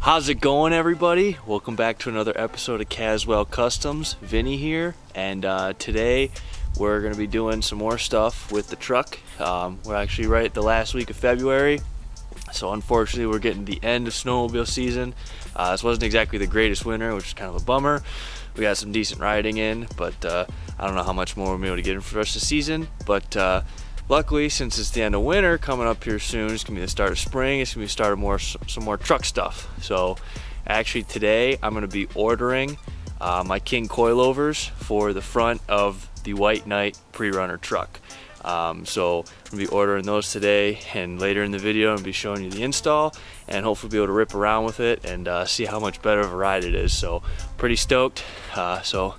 How's it going, everybody? Welcome back to another episode of Caswell Customs. Vinny here, and today we're going to be doing some more stuff with the truck. We're actually right at the last week of February, so unfortunately we're getting the end of snowmobile season. This wasn't exactly the greatest winter, which is kind of a bummer. We got some decent riding in, but I don't know how much more we'll be able to get in for the rest of the season. But luckily, since it's the end of winter coming up here soon, it's gonna be the start of spring. It's gonna be the start of some more truck stuff. So actually today I'm gonna be ordering my King coilovers for the front of the White Knight pre-runner truck. So I'm gonna be ordering those today, and later in the video I'm gonna be showing you the install and hopefully be able to rip around with it and see how much better of a ride it is. So pretty stoked. So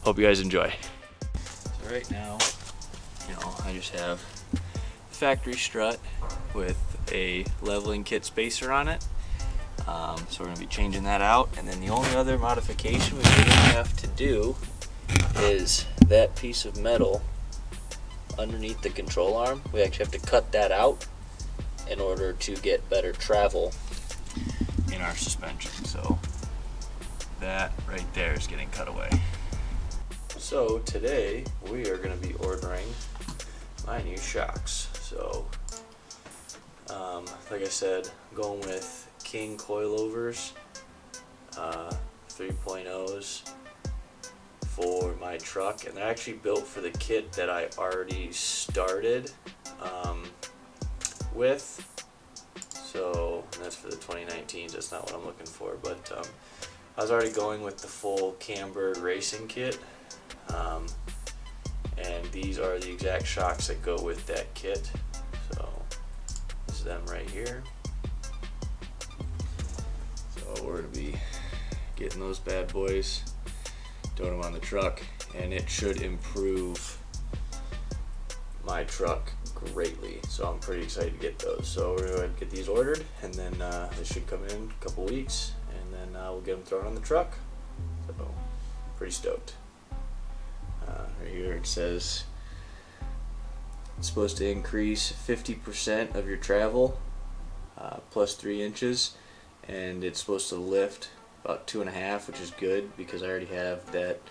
hope you guys enjoy. So right now, I just have the factory strut with a leveling kit spacer on it. So we're going to be changing that out, and then the only other modification we really have to do is that piece of metal underneath the control arm. We actually have to cut that out in order to get better travel in our suspension. So that right there is getting cut away. So today we are going to be ordering my new shocks. So like I said, I'm going with King coilovers 3.0s for my truck, and they're actually built for the kit that I already started with. So that's for the 2019s. That's not what I'm looking for, but I was already going with the full Camburg racing kit. And these are the exact shocks that go with that kit. So this is them right here. So we're going to be getting those bad boys, throwing them on the truck, and it should improve my truck greatly. So I'm pretty excited to get those. So we're going to get these ordered, and then they should come in a couple weeks, and then we'll get them thrown on the truck. So pretty stoked. Right here it says it's supposed to increase 50% of your travel plus 3 inches, and it's supposed to lift about 2.5, which is good because I already have that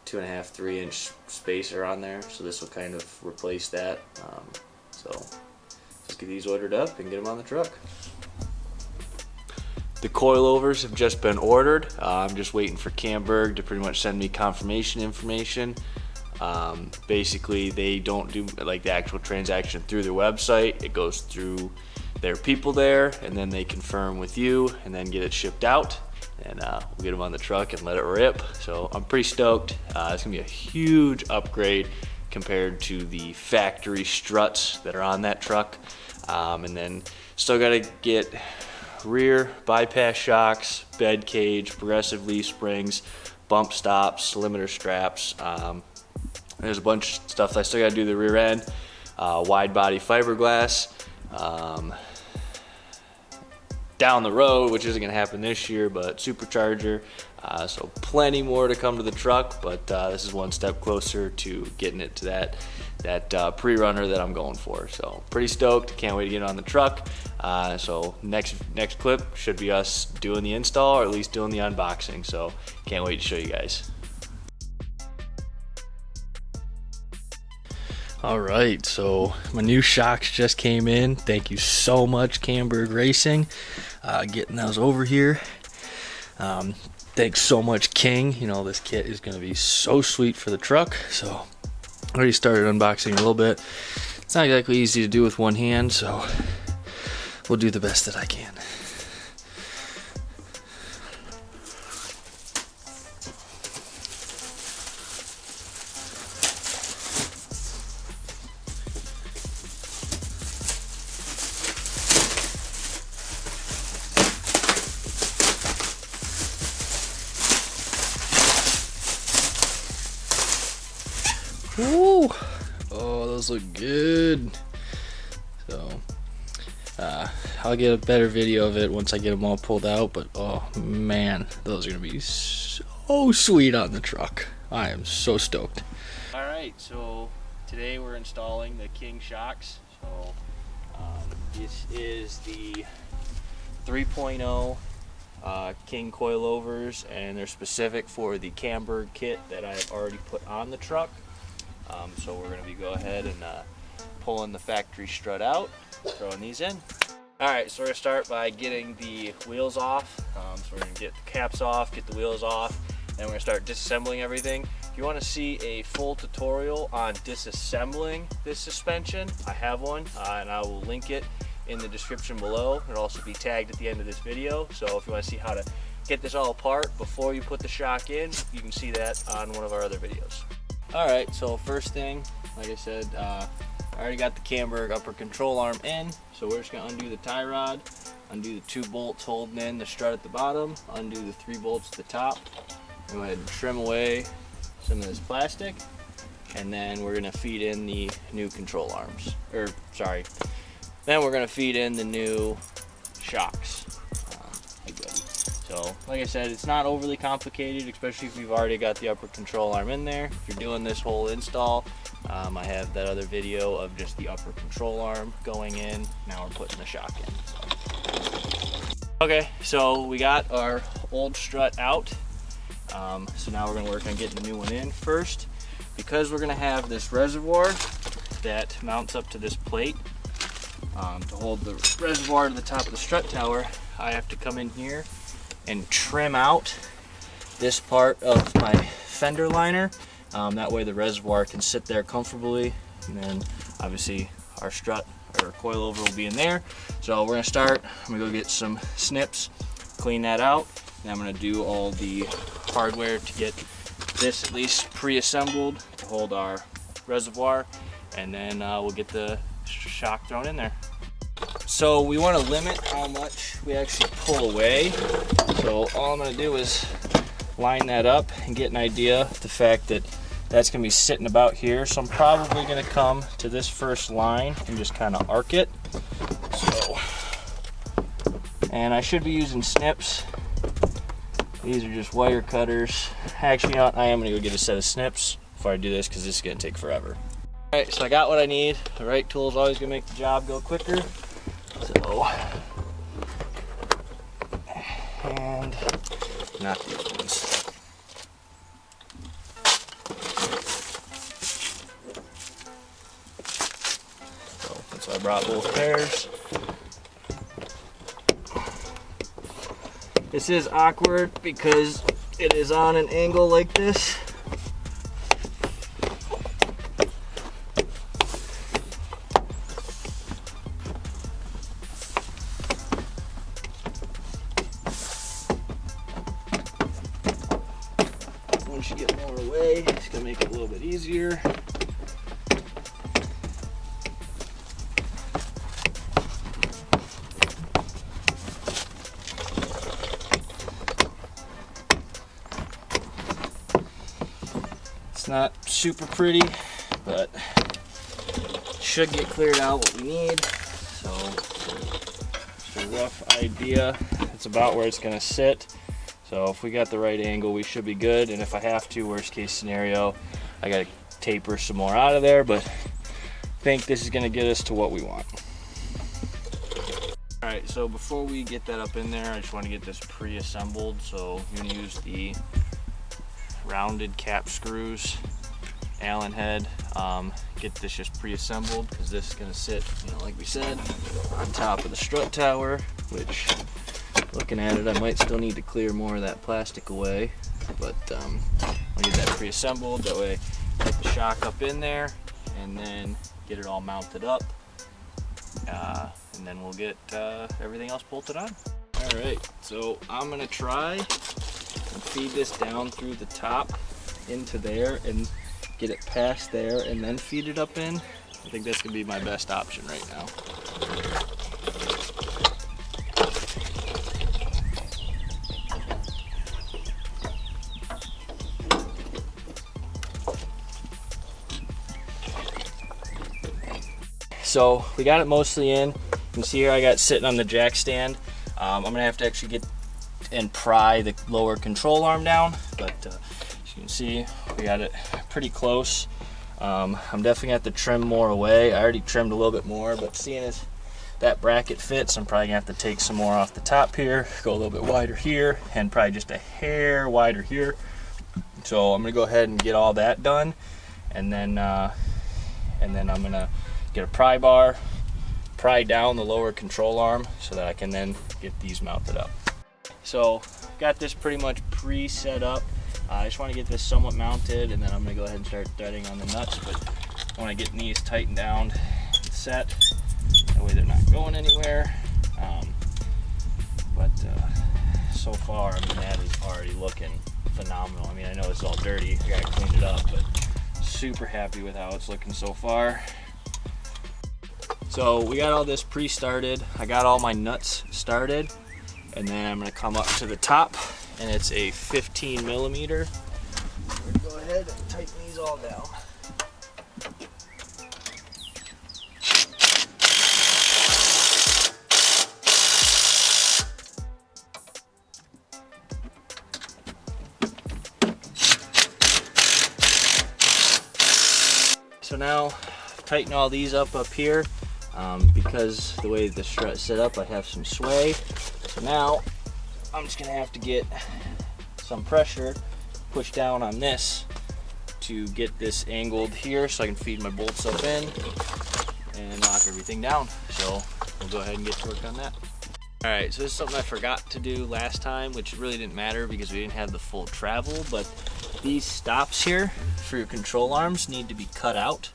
2.5, 3 inch spacer on there, so this will kind of replace that. So let's get these ordered up and get them on the truck. The coilovers have just been ordered. I'm just waiting for Camburg to pretty much send me confirmation information. Basically, they don't do like the actual transaction through their website. It goes through their people there, and then they confirm with you and then get it shipped out, and we'll get them on the truck and let it rip. So I'm pretty stoked. It's gonna be a huge upgrade compared to the factory struts that are on that truck. And then still got to get rear bypass shocks, bed cage, progressive leaf springs, bump stops, limiter straps. There's a bunch of stuff that I still got to do the rear end, wide body fiberglass. Down the road, which isn't going to happen this year, but supercharger. So plenty more to come to the truck, but this is one step closer to getting it to that pre-runner that I'm going for. So pretty stoked. Can't wait to get it on the truck. So next clip should be us doing the install, or at least doing the unboxing. So can't wait to show you guys. Alright, so my new shocks just came in. Thank you so much, Camburg Racing, getting those over here. Thanks so much, King. This kit is going to be so sweet for the truck. So I already started unboxing a little bit. It's not exactly easy to do with one hand, so we'll do the best that I can. Ooh. Oh, those look good. So I'll get a better video of it once I get them all pulled out, but oh man, those are gonna be so sweet on the truck. I am so stoked. Alright, so today we're installing the King shocks. So this is the 3.0 King coilovers, and they're specific for the Camburg kit that I've already put on the truck. So we're going to go ahead and pulling the factory strut out, throwing these in. Alright, so we're going to start by getting the wheels off. So we're going to get the caps off, get the wheels off, and we're going to start disassembling everything. If you want to see a full tutorial on disassembling this suspension, I have one, and I will link it in the description below. It'll also be tagged at the end of this video. So if you want to see how to get this all apart before you put the shock in, you can see that on one of our other videos. Alright, so first thing, like I said, I already got the Camburg upper control arm in, so we're just going to undo the tie rod, undo the 2 bolts holding in the strut at the bottom, undo the 3 bolts at the top, go ahead and trim away some of this plastic, and then we're going to feed in the new control arms, then we're going to feed in the new shocks. So like I said, it's not overly complicated, especially if you've already got the upper control arm in there. If you're doing this whole install, I have that other video of just the upper control arm going in. Now we're putting the shock in. Okay, so we got our old strut out. So now we're going to work on getting the new one in first. Because we're going to have this reservoir that mounts up to this plate to hold the reservoir to the top of the strut tower, I have to come in here and trim out this part of my fender liner. That way the reservoir can sit there comfortably, and then obviously our strut or coilover will be in there. So we're gonna start, I'm gonna go get some snips, clean that out, and I'm gonna do all the hardware to get this at least pre-assembled to hold our reservoir, and then we'll get the shock thrown in there. So we want to limit how much we actually pull away. So all I'm going to do is line that up and get an idea of the fact that that's going to be sitting about here. So I'm probably going to come to this first line and just kind of arc it. So, and I should be using snips. These are just wire cutters. Actually, you know what? I am going to go get a set of snips before I do this because this is going to take forever. Alright, so I got what I need. The right tool is always going to make the job go quicker. So, and not the other ones. So that's why I brought both pairs. This is awkward because it is on an angle like this. Once you get more away, it's going to make it a little bit easier. It's not super pretty, but should get cleared out what we need. So just a rough idea. It's about where it's going to sit. So if we got the right angle, we should be good. And if I have to, worst case scenario, I got to taper some more out of there, but I think this is going to get us to what we want. All right, so before we get that up in there, I just want to get this pre-assembled. So I'm going to use the rounded cap screws, Allen head, get this just pre-assembled because this is going to sit, like we said, on top of the strut tower, which, looking at it, I might still need to clear more of that plastic away, but I'll get that pre-assembled. That way get the shock up in there and then get it all mounted up, and then we'll get everything else bolted on. All right, so I'm gonna try and feed this down through the top into there and get it past there and then feed it up in. I think that's gonna be my best option right now. So we got it mostly in. You can see here I got it sitting on the jack stand. I'm gonna have to actually get and pry the lower control arm down, but as you can see, we got it pretty close. I'm definitely gonna have to trim more away. I already trimmed a little bit more, but seeing as that bracket fits. I'm probably gonna have to take some more off the top here, go a little bit wider here, and probably just a hair wider here. So I'm gonna go ahead and get all that done, and then I'm gonna get a pry bar, pry down the lower control arm so that I can then get these mounted up. So got this pretty much pre-set up. I just want to get this somewhat mounted, and then I'm gonna go ahead and start threading on the nuts, but I want to get these tightened down and set. That way they're not going anywhere. So far, I mean, that is already looking phenomenal. I mean, I know it's all dirty, I gotta clean it up, but super happy with how it's looking so far. So we got all this pre-started. I got all my nuts started, and then I'm gonna come up to the top, and it's a 15 millimeter. We're gonna go ahead and tighten these all down. So now, tighten all these up here, because the way the strut's set up, I have some sway. So now, I'm just gonna have to get some pressure, push down on this to get this angled here so I can feed my bolts up in and knock everything down. So we'll go ahead and get to work on that. All right, so this is something I forgot to do last time, which really didn't matter because we didn't have the full travel, but these stops here for your control arms need to be cut out.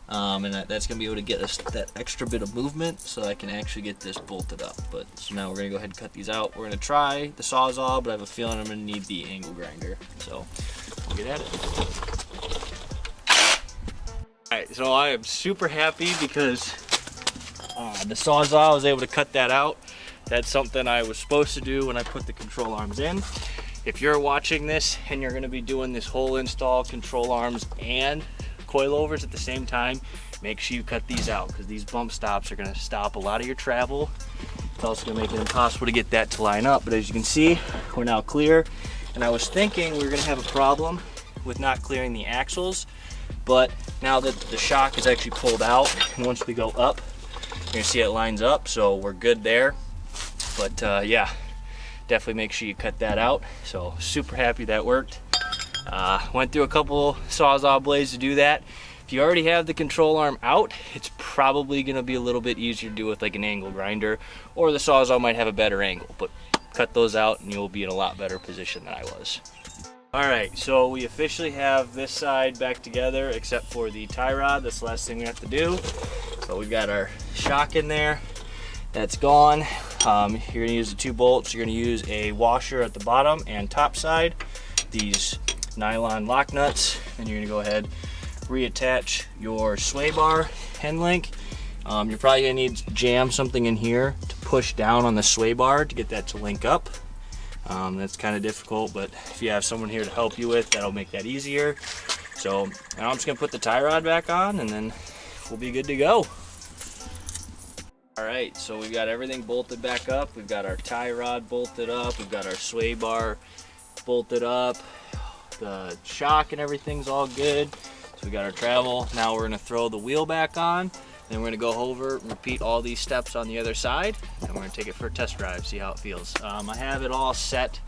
And that's going to be able to get us that extra bit of movement so I can actually get this bolted up. But so now we're going to go ahead and cut these out. We're going to try the Sawzall, but I have a feeling I'm going to need the angle grinder. So we'll get at it. Alright, so I am super happy because the Sawzall, I was able to cut that out. That's something I was supposed to do when I put the control arms in. If you're watching this and you're going to be doing this whole install, control arms and coilovers at the same time, make sure you cut these out, because these bump stops are going to stop a lot of your travel. It's also going to make it impossible to get that to line up. But as you can see, we're now clear, and I was thinking we were going to have a problem with not clearing the axles, but now that the shock is actually pulled out, and once we go up, you're going to see it lines up, so we're good there. But yeah, definitely make sure you cut that out. So super happy that worked. Went through a couple Sawzall blades to do that. If you already have the control arm out, it's probably going to be a little bit easier to do with like an angle grinder, or the Sawzall might have a better angle, but cut those out and you'll be in a lot better position than I was. Alright, so we officially have this side back together except for the tie rod. That's the last thing we have to do. But we've got our shock in there. That's gone. You're going to use the 2 bolts. You're going to use a washer at the bottom and top side. These nylon lock nuts, and you're going to go ahead, reattach your sway bar end link. You're probably going to need to jam something in here to push down on the sway bar to get that to link up. That's kind of difficult, but if you have someone here to help you with, that'll make that easier. So now I'm just going to put the tie rod back on, and then we'll be good to go. Alright, so we've got everything bolted back up. We've got our tie rod bolted up. We've got our sway bar bolted up. The shock and everything's all good. So we got our travel. Now we're going to throw the wheel back on. Then we're going to go over and repeat all these steps on the other side. And we're going to take it for a test drive, see how it feels. I have it all set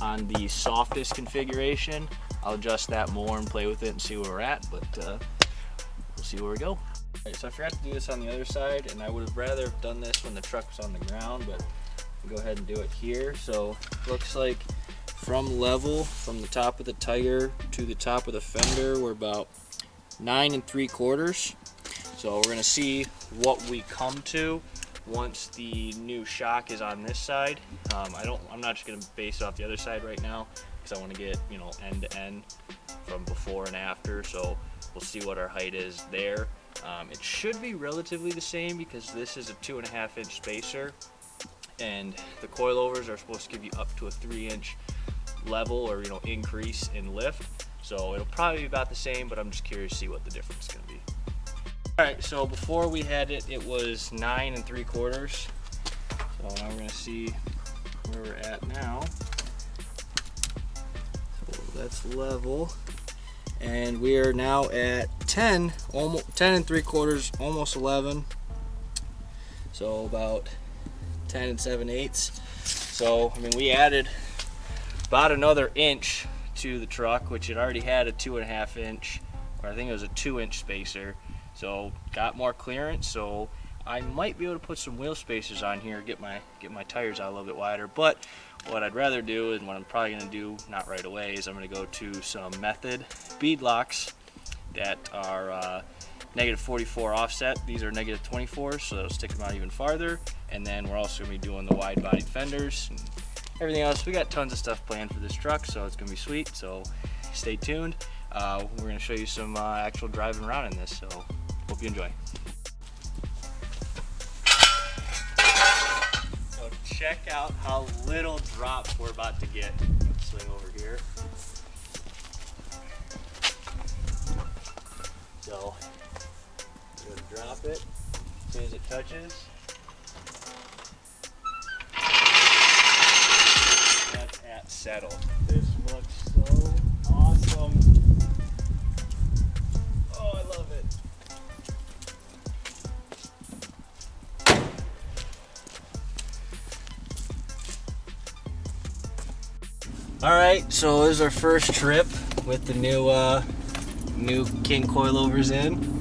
on the softest configuration. I'll adjust that more and play with it and see where we're at. But we'll see where we go. Alright, so I forgot to do this on the other side, and I would have rather have done this when the truck was on the ground, but I'll go ahead and do it here. So looks like from level, from the top of the tire to the top of the fender, we're about 9 3/4. So we're going to see what we come to once the new shock is on this side. I'm not just going to base it off the other side right now, because I want to get, you know, end to end from before and after. So we'll see what our height is there. It should be relatively the same because this is a 2.5-inch spacer, and the coilovers are supposed to give you up to a 3-inch level, or, you know, increase in lift. So it'll probably be about the same, but I'm just curious to see what the difference is going to be. Alright, so before we had it, it was 9 3/4. So now we're going to see where we're at now. So that's level. And we are now at 10, almost 10 3/4, almost 11. so about 10 7/8. So I mean, we added about another inch to the truck, which it already had a 2.5 inch, or I think it was a 2-inch spacer. So got more clearance. So I might be able to put some wheel spacers on here, get my tires out a little bit wider. But what I'd rather do, and what I'm probably going to do, not right away, is I'm going to go to some Method bead locks that are -44 offset. These are -24, so that'll stick them out even farther. And then we're also going to be doing the wide body fenders and everything else. We got tons of stuff planned for this truck, so it's going to be sweet. So stay tuned. We're going to show you some actual driving around in this, so hope you enjoy. So check out how little drops we're about to get. Swing over here. So you're going to drop it as soon as it touches. That's at settle. This looks so awesome. Oh, I love it. All right, so this is our first trip with the new King coilovers in.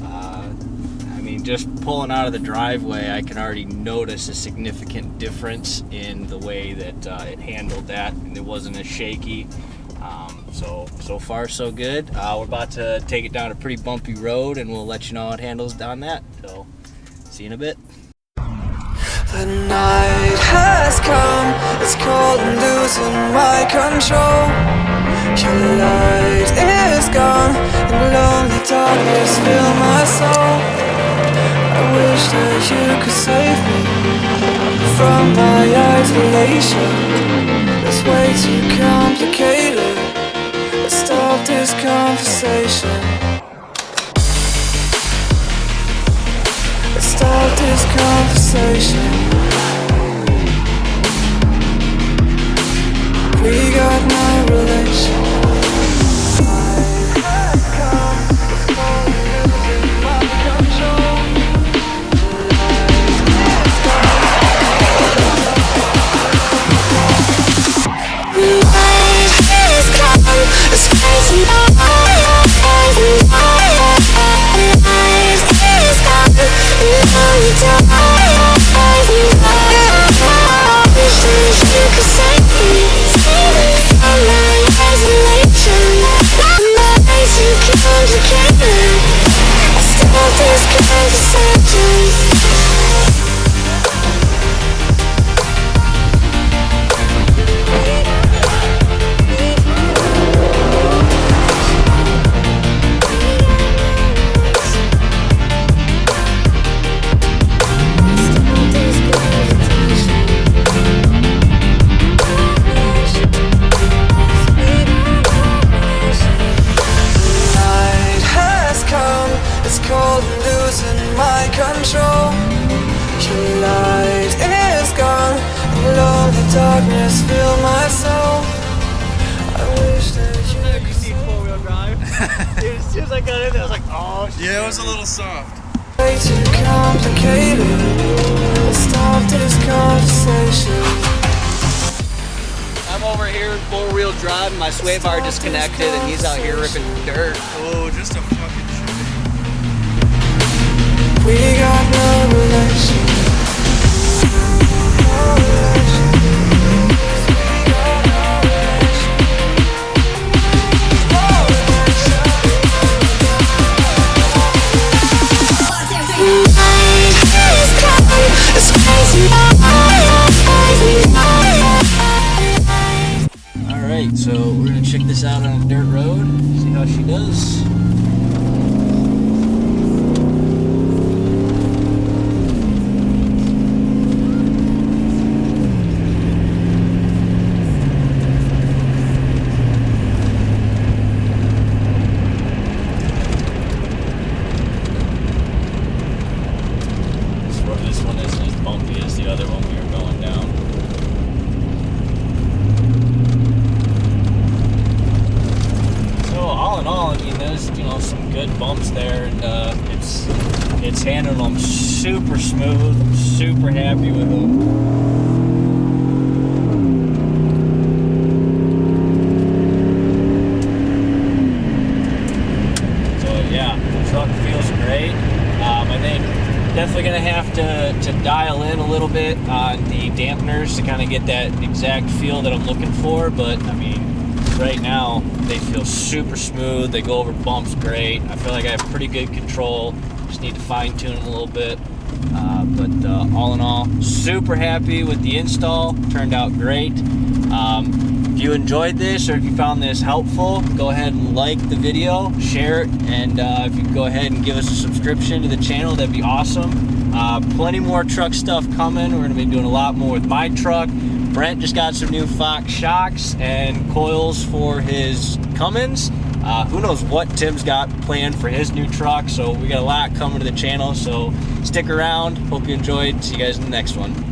I mean, just pulling out of the driveway, I can already notice a significant difference in the way that it handled that, and it wasn't as shaky. So far so good. We're about to take it down a pretty bumpy road, and we'll let you know how it handles down that. So see you in a bit. The night has come, it's cold and losing my control. Your light is gone, and lonely darkness fill my soul. I wish that you could save me from my isolation. It's way too complicated. Let's stop this conversation. Let's stop this conversation. We got no relation. Darkness fill my soul. I wish that you could see 4-wheel drive. Dude, as soon as I got in there, I was like, oh shit. Yeah, it was a little soft. way too complicated. Let's stop this conversation. I'm over here 4-wheel drive, my sway bar disconnected, and he's out here ripping dirt. Oh, just a fucking shit. We got no relation. Alright, so we're gonna check this out on a dirt road, see how she does. This one isn't as bumpy as the other one we were going down. So all in all, I mean, there's, some He's handling them super smooth. I'm super happy with them. Truck feels great. I think definitely gonna have to dial in a little bit on the dampeners to kind of get that exact feel that I'm looking for, but I mean right now they feel super smooth. They go over bumps great. I feel like I have pretty good control. Just need to fine tune them a little bit, but all in all, super happy with the install. Turned out great. If you enjoyed this or if you found this helpful, go ahead and like the video, share it, and if you could go ahead and give us a subscription to the channel, that'd be awesome. Plenty more truck stuff coming. We're going to be doing a lot more with my truck. Brent just got some new Fox shocks and coils for his Cummins. Who knows what Tim's got planned for his new truck, so we got a lot coming to the channel, so stick around. Hope you enjoyed. See you guys in the next one.